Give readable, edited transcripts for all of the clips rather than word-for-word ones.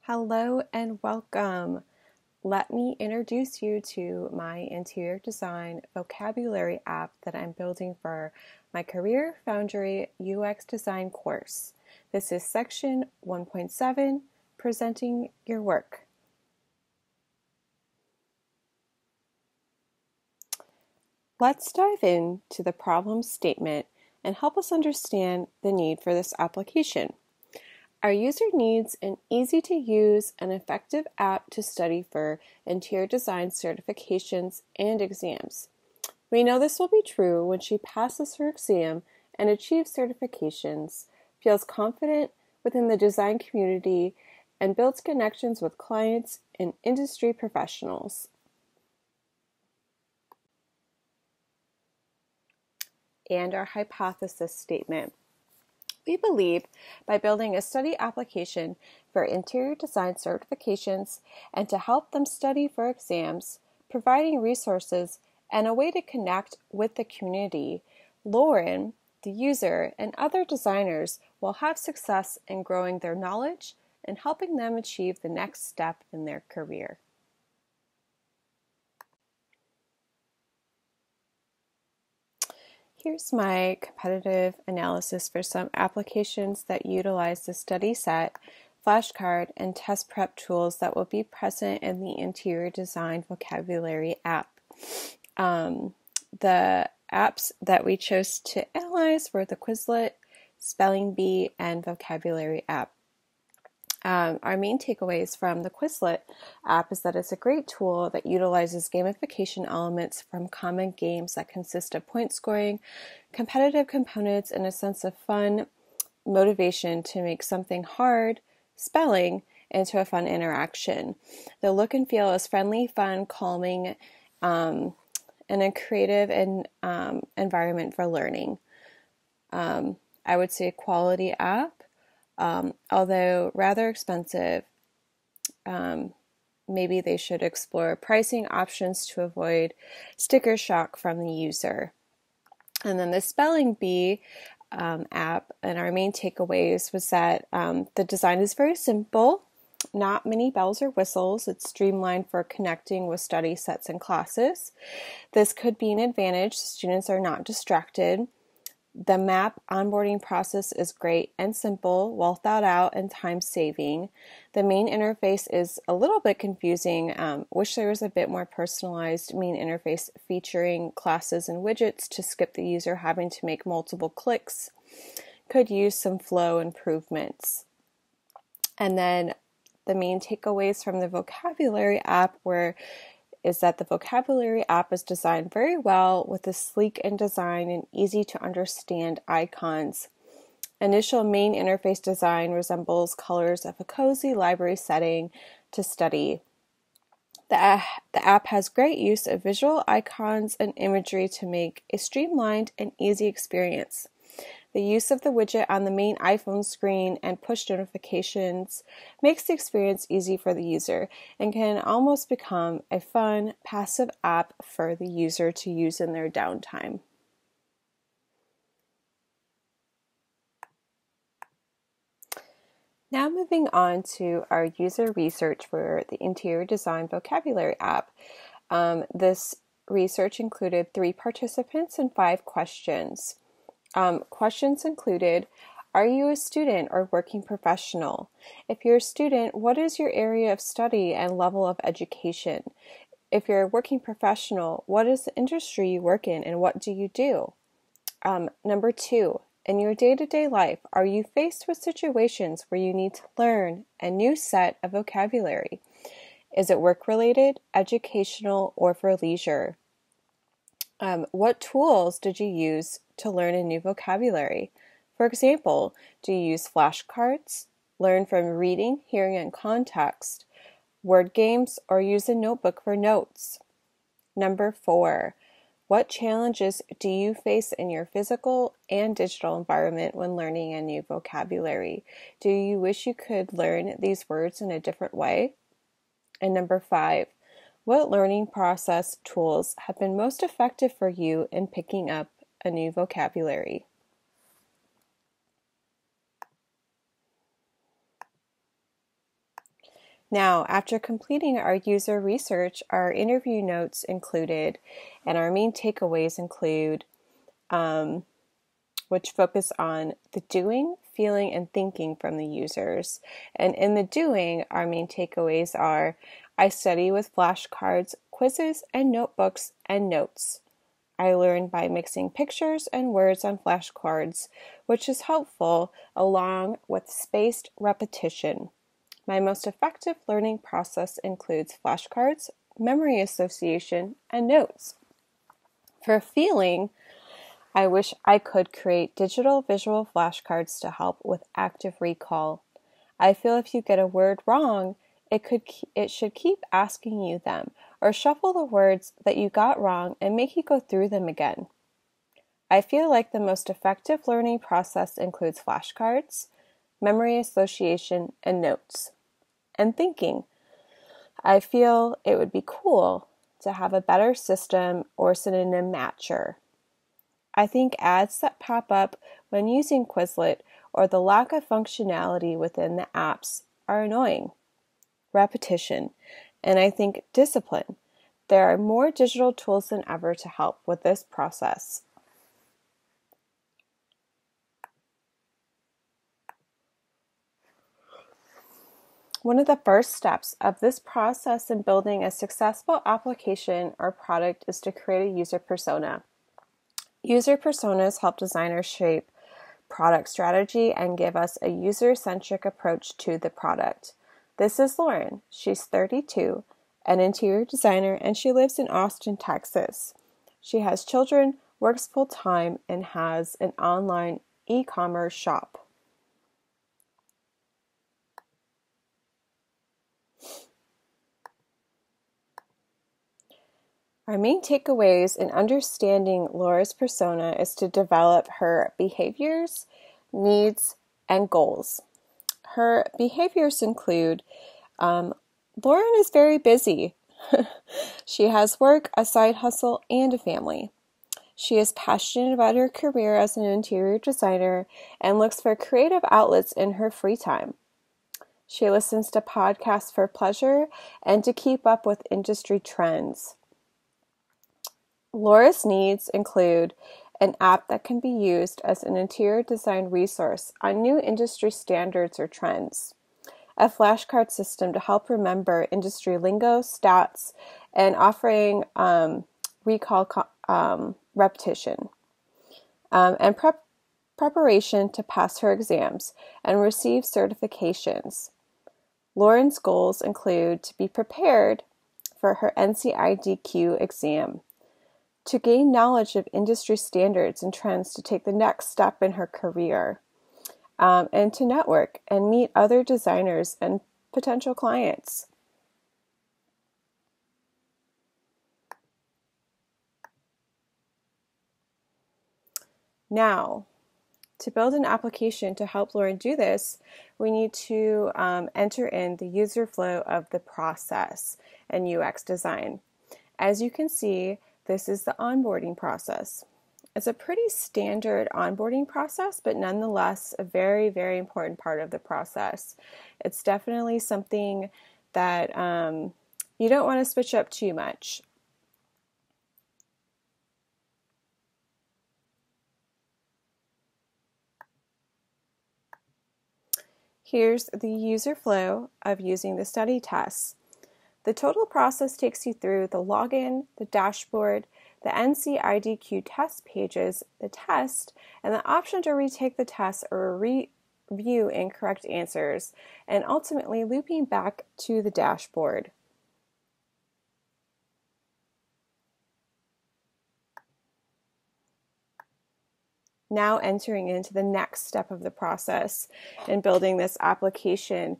Hello and welcome. Let me introduce you to my interior design vocabulary app that I'm building for my Career Foundry UX Design course. This is section 1.7, Presenting Your Work. Let's dive into the problem statement and help us understand the need for this application. Our user needs an easy-to-use and effective app to study for interior design certifications and exams. We know this will be true when she passes her exam and achieves certifications, feels confident within the design community, and builds connections with clients and industry professionals. And our hypothesis statement. We believe by building a study application for interior design certifications and to help them study for exams, providing resources and a way to connect with the community, Lauren, the user, and other designers will have success in growing their knowledge and helping them achieve the next step in their career. Here's my competitive analysis for some applications that utilize the study set, flashcard, and test prep tools that will be present in the interior design vocabulary app. The apps that we chose to analyze were the Quizlet, Spelling Bee, and Vocabulary app. Our main takeaways from the Quizlet app is that it's a great tool that utilizes gamification elements from common games that consist of point scoring, competitive components, and a sense of fun motivation to make something hard, spelling, into a fun interaction. The look and feel is friendly, fun, calming, and a creative environment for learning. I would say a quality app. Although rather expensive, maybe they should explore pricing options to avoid sticker shock from the user. And then the Spelling Bee app, and our main takeaways was that the design is very simple, not many bells or whistles. It's streamlined for connecting with study sets and classes. This could be an advantage. Students are not distracted. The map onboarding process is great and simple, well thought out, and time-saving. The main interface is a little bit confusing. Wish there was a bit more personalized main interface featuring classes and widgets to skip the user having to make multiple clicks. Could use some flow improvements. And then the main takeaways from the vocabulary app is that the vocabulary app is designed very well with a sleek in design and easy to understand icons. Initial main interface design resembles colors of a cozy library setting to study. The app has great use of visual icons and imagery to make a streamlined and easy experience. The use of the widget on the main iPhone screen and push notifications makes the experience easy for the user and can almost become a fun, passive app for the user to use in their downtime. Now moving on to our user research for the interior design vocabulary app. This research included 3 participants and 5 questions. Questions included, are you a student or working professional? If you're a student, what is your area of study and level of education? If you're a working professional, what is the industry you work in and what do you do? Number 2, in your day-to-day life, are you faced with situations where you need to learn a new set of vocabulary? Is it work-related, educational, or for leisure? What tools did you use to learn a new vocabulary? For example, do you use flashcards, learn from reading, hearing, and context, word games, or use a notebook for notes? Number 4, what challenges do you face in your physical and digital environment when learning a new vocabulary? Do you wish you could learn these words in a different way? And number 5, what learning process tools have been most effective for you in picking up a new vocabulary? Now, after completing our user research, our interview notes included, and our main takeaways include, which focus on the doing, feeling, and thinking from the users. And in the doing, our main takeaways are, I study with flashcards, quizzes, and notebooks and notes. I learn by mixing pictures and words on flashcards, which is helpful along with spaced repetition. My most effective learning process includes flashcards, memory association, and notes. For feeling, I wish I could create digital visual flashcards to help with active recall. I feel if you get a word wrong, it should keep asking you them, or shuffle the words that you got wrong and make you go through them again. I feel like the most effective learning process includes flashcards, memory association, and notes. And thinking, I feel it would be cool to have a better system or synonym matcher. I think ads that pop up when using Quizlet or the lack of functionality within the apps are annoying. Repetition, and I think discipline. There are more digital tools than ever to help with this process. One of the first steps of this process in building a successful application or product is to create a user persona. User personas help designers shape product strategy and give us a user-centric approach to the product. This is Lauren. She's 32, an interior designer, and she lives in Austin, Texas. She has children, works full-time, and has an online e-commerce shop. Our main takeaways in understanding Laura's persona is to develop her behaviors, needs, and goals. Her behaviors include, Lauren is very busy. She has work, a side hustle, and a family. She is passionate about her career as an interior designer and looks for creative outlets in her free time. She listens to podcasts for pleasure and to keep up with industry trends. Laura's needs include an app that can be used as an interior design resource on new industry standards or trends, a flashcard system to help remember industry lingo, stats, and offering recall repetition, and preparation to pass her exams and receive certifications. Lauren's goals include to be prepared for her NCIDQ exam, to gain knowledge of industry standards and trends to take the next step in her career, and to network and meet other designers and potential clients. Now, to build an application to help Lauren do this, we need to enter in the user flow of the process in UX design. As you can see, this is the onboarding process. It's a pretty standard onboarding process, but nonetheless a very, very important part of the process. It's definitely something that you don't want to switch up too much. Here's the user flow of using the study tests. The total process takes you through the login, the dashboard, the NCIDQ test pages, the test, and the option to retake the test or review incorrect answers, and ultimately looping back to the dashboard. Now entering into the next step of the process in building this application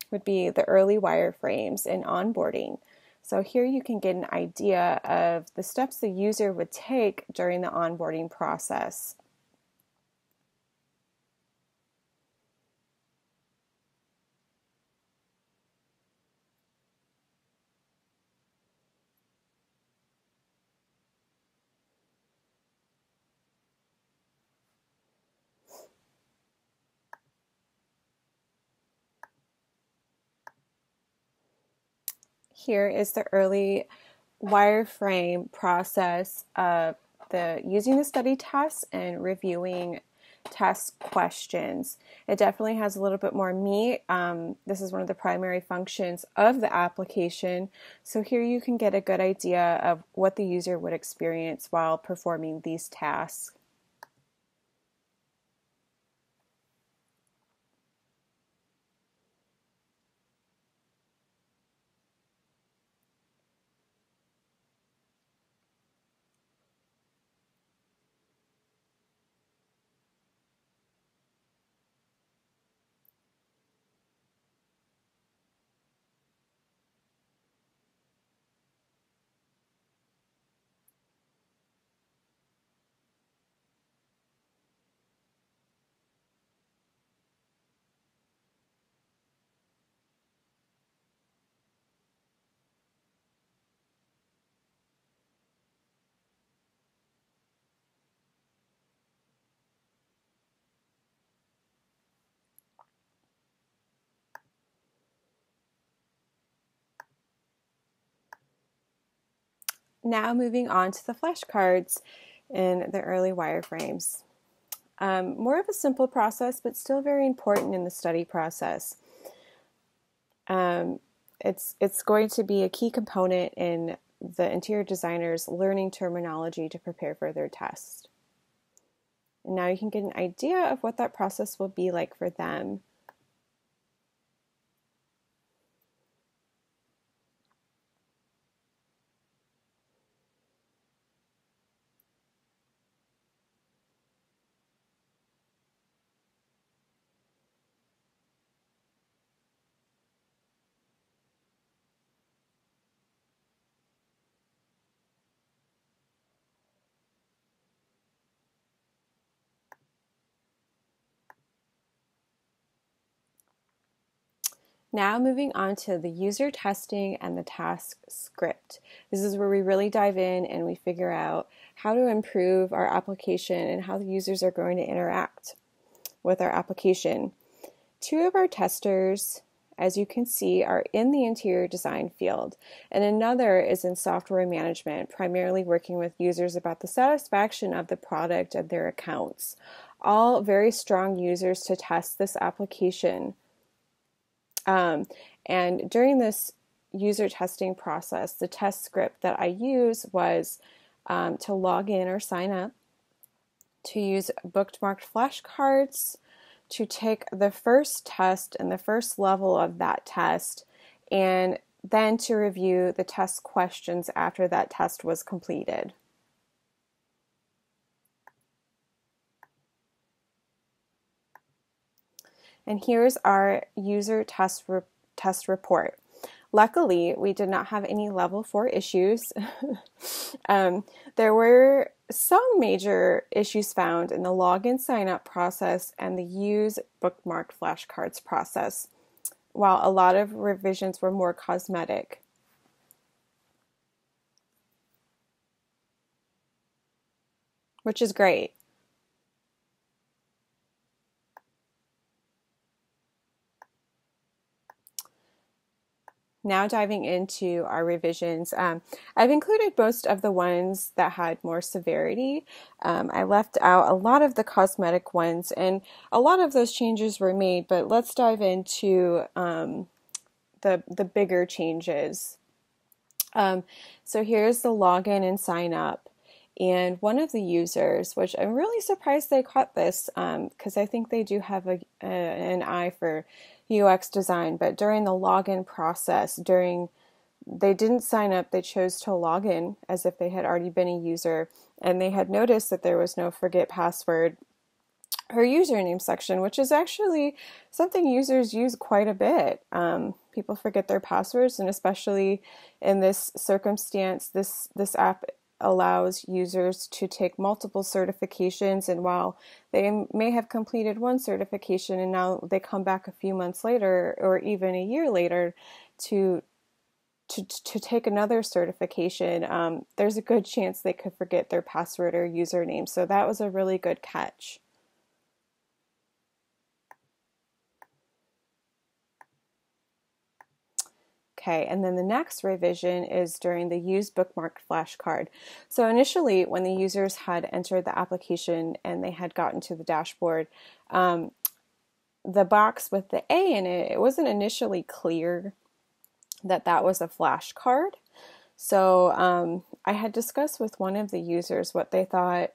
would be the early wireframes and onboarding. So here you can get an idea of the steps the user would take during the onboarding process. here is the early wireframe process of using the study tests and reviewing test questions. It definitely has a little bit more meat. This is one of the primary functions of the application. So here you can get a good idea of what the user would experience while performing these tasks. Now moving on to the flashcards in the early wireframes. More of a simple process, but still very important in the study process. It's going to be a key component in the interior designer's learning terminology to prepare for their test. And now you can get an idea of what that process will be like for them. Now moving on to the user testing and the task script. This is where we really dive in and we figure out how to improve our application and how the users are going to interact with our application. Two of our testers, as you can see, are in the interior design field, and another is in software management, primarily working with users about the satisfaction of the product and their accounts. All very strong users to test this application. And during this user testing process, the test script that I use was to log in or sign up, to use bookmarked flashcards, to take the first test and the first level of that test, and then to review the test questions after that test was completed. And here's our user test report. Luckily, we did not have any level 4 issues. There were some major issues found in the login sign up process and the use bookmarked flashcards process, while a lot of revisions were more cosmetic. Which is great. Now diving into our revisions, I've included most of the ones that had more severity. I left out a lot of the cosmetic ones, and a lot of those changes were made, but let's dive into the bigger changes. So here's the login and sign up. And one of the users, which I'm really surprised they caught this, because I think they do have an eye for UX design, but during the login process, they didn't sign up, they chose to log in as if they had already been a user, and they had noticed that there was no forget password or username section, which is actually something users use quite a bit. People forget their passwords, and especially in this circumstance, this app allows users to take multiple certifications, and while they may have completed one certification and now they come back a few months later or even a year later to take another certification, there's a good chance they could forget their password or username. So that was a really good catch. Okay, and then the next revision is during the use bookmark flashcard. So initially, when the users had entered the application and they had gotten to the dashboard, the box with the A in it, it wasn't initially clear that that was a flashcard. So I had discussed with one of the users what they thought,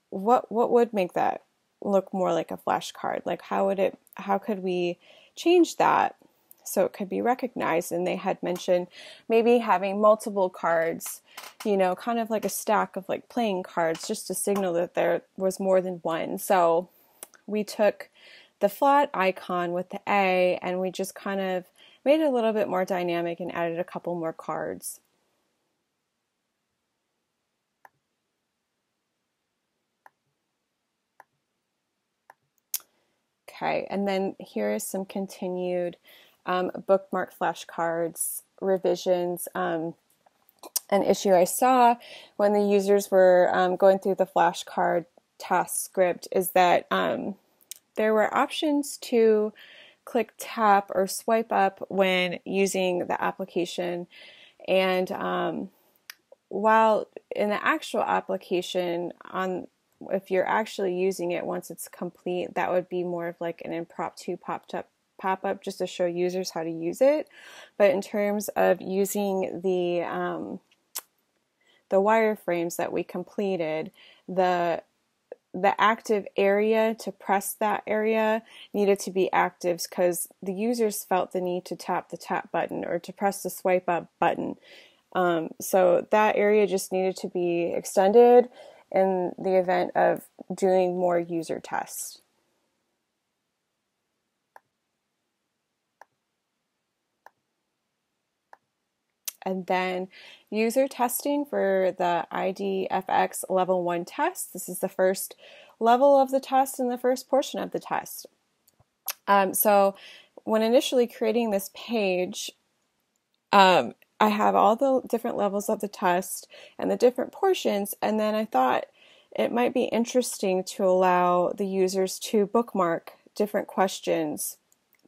what would make that look more like a flashcard? Like how could we change that so it could be recognized? And they had mentioned maybe having multiple cards, kind of like a stack of like playing cards, just to signal that there was more than one. So we took the flat icon with the A and we just kind of made it a little bit more dynamic and added a couple more cards. Okay, and then here is some continued bookmark flashcards revisions. An issue I saw when the users were going through the flashcard task script is that there were options to click tap or swipe up when using the application, and while in the actual application, if you're actually using it once it's complete, that would be more of like an impromptu pop-up just to show users how to use it. But in terms of using the wireframes that we completed, the active area to press that area needed to be active because the users felt the need to tap the tap button or to press the swipe up button. So that area just needed to be extended in the event of doing more user tests. And then user testing for the IDFX level 1 test. This is the first level of the test and the first portion of the test. So when initially creating this page, I have all the different levels of the test and the different portions, and then I thought it might be interesting to allow the users to bookmark different questions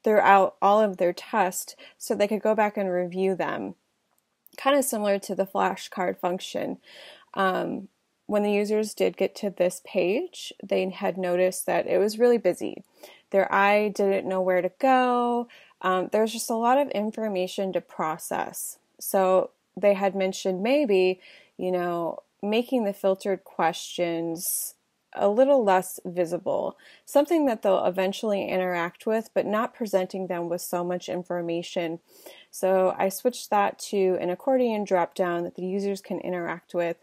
throughout all of their test so they could go back and review them. Kind of similar to the flashcard function. When the users did get to this page, they had noticed that it was really busy. Their eye didn't know where to go. There's just a lot of information to process. So they had mentioned maybe, making the filtered questions a little less visible, something that they'll eventually interact with, but not presenting them with so much information. So I switched that to an accordion drop-down that the users can interact with,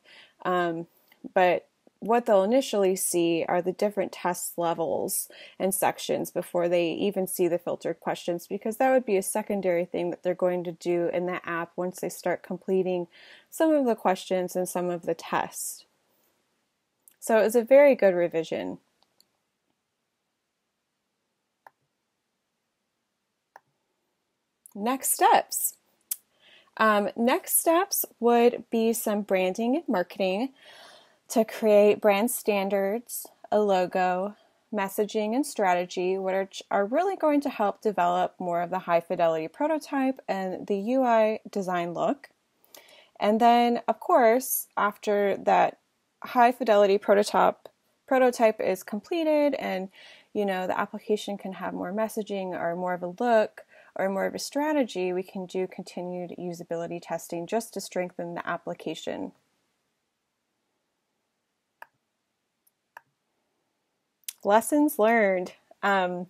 but what they'll initially see are the different test levels and sections before they even see the filtered questions, because that would be a secondary thing that they're going to do in the app once they start completing some of the questions and some of the tests. So it was a very good revision. Next steps. Next steps would be some branding and marketing to create brand standards, a logo, messaging, and strategy, which are really going to help develop more of the high fidelity prototype and the UI design look. And then, of course, after that high fidelity prototype is completed and the application can have more messaging or more of a look or more of a strategy, we can do continued usability testing just to strengthen the application. Lessons learned. Some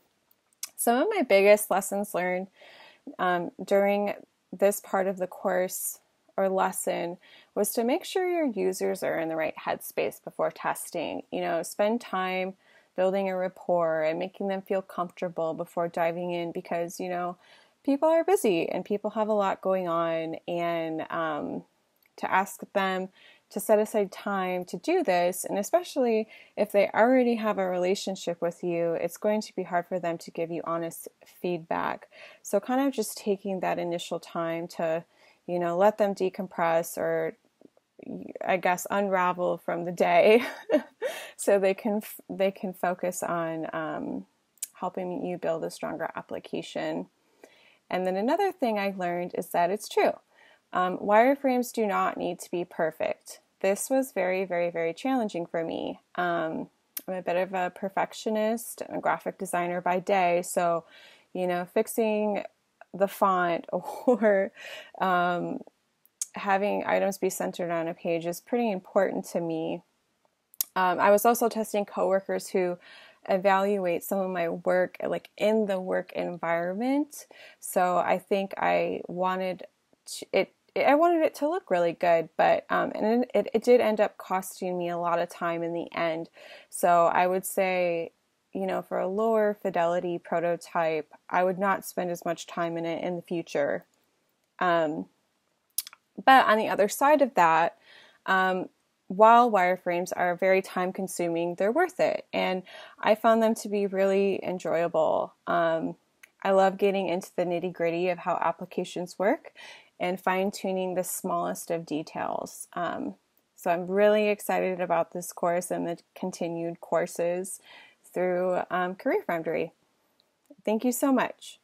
of my biggest lessons learned during this part of the course or lesson was to make sure your users are in the right headspace before testing. Spend time building a rapport and making them feel comfortable before diving in, because people are busy and people have a lot going on, and to ask them to set aside time to do this, and especially if they already have a relationship with you, it's going to be hard for them to give you honest feedback. So kind of just taking that initial time to let them decompress, or I guess unravel from the day so they can focus on helping you build a stronger application. And then another thing I learned is that it's true. Wireframes do not need to be perfect. This was very, very, very challenging for me. I'm a bit of a perfectionist, I'm a graphic designer by day, so, fixing the font or having items be centered on a page is pretty important to me. I was also testing coworkers who evaluate some of my work like in the work environment. So I think I wanted it to look really good, but and it did end up costing me a lot of time in the end. So I would say, for a lower fidelity prototype, I would not spend as much time in it in the future. But on the other side of that, while wireframes are very time consuming, they're worth it. And I found them to be really enjoyable. I love getting into the nitty gritty of how applications work and fine tuning the smallest of details. So I'm really excited about this course and the continued courses through Career Foundry. Thank you so much.